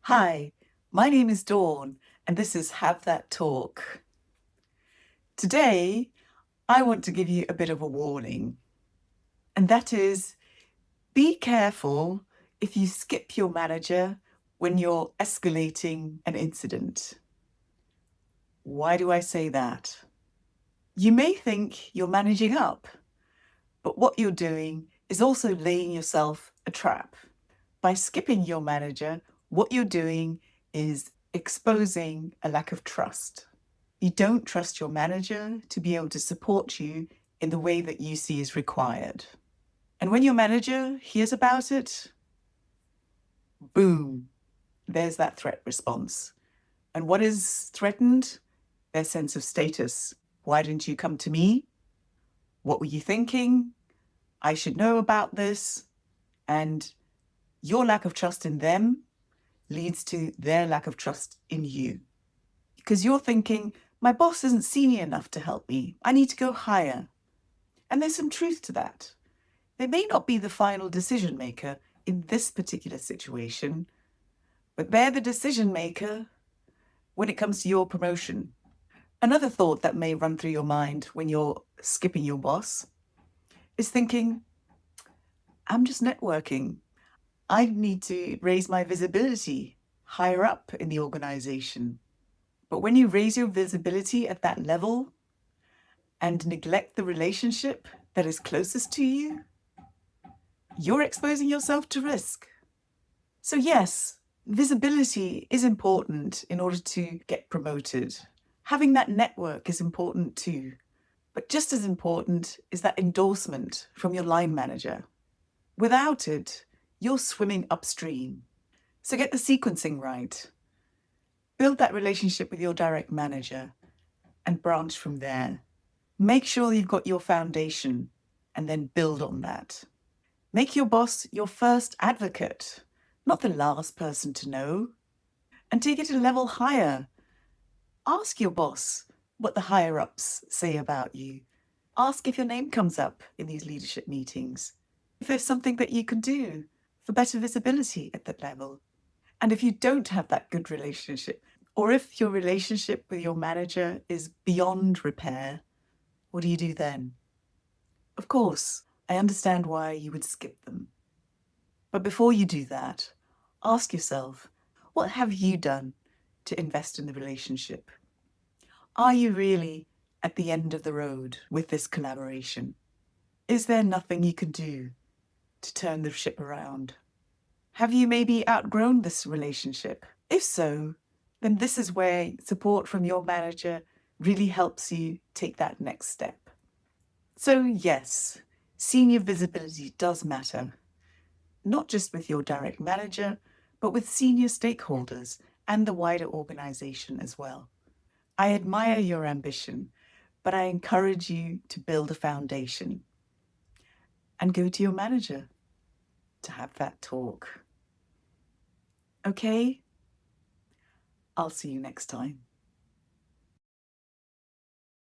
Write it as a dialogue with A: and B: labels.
A: Hi, my name is Dawn, and this is Have That Talk. Today, I want to give you a bit of a warning, and that is be careful if you skip your manager when you're escalating an incident. Why do I say that? You may think you're managing up, but what you're doing is also laying yourself a trap. By skipping your manager, what you're doing is exposing a lack of trust. You don't trust your manager to be able to support you in the way that you see is required. And when your manager hears about it, boom, there's that threat response. And what is threatened? Their sense of status. Why didn't you come to me? What were you thinking? I should know about this. And your lack of trust in them leads to their lack of trust in you. Because you're thinking, my boss isn't senior enough to help me. I need to go higher. And there's some truth to that. They may not be the final decision maker in this particular situation, but they're the decision maker when it comes to your promotion. Another thought that may run through your mind when you're skipping your boss is thinking, I'm just networking. I need to raise my visibility higher up in the organization. But when you raise your visibility at that level and neglect the relationship that is closest to you, you're exposing yourself to risk. So yes, visibility is important in order to get promoted. Having that network is important too. But just as important is that endorsement from your line manager. Without it, you're swimming upstream. So get the sequencing right. Build that relationship with your direct manager and branch from there. Make sure you've got your foundation and then build on that. Make your boss your first advocate, not the last person to know. And take it a level higher. Ask your boss what the higher ups say about you. Ask if your name comes up in these leadership meetings. If there's something that you can do for better visibility at that level. And if you don't have that good relationship, or if your relationship with your manager is beyond repair, what do you do then? Of course, I understand why you would skip them. But before you do that, ask yourself, what have you done to invest in the relationship? Are you really at the end of the road with this collaboration? Is there nothing you can do to turn the ship around? Have you maybe outgrown this relationship? If so, then this is where support from your manager really helps you take that next step. So yes, senior visibility does matter, not just with your direct manager, but with senior stakeholders and the wider organization as well. I admire your ambition, but I encourage you to build a foundation and go to your manager to have that talk. Okay? I'll see you next time.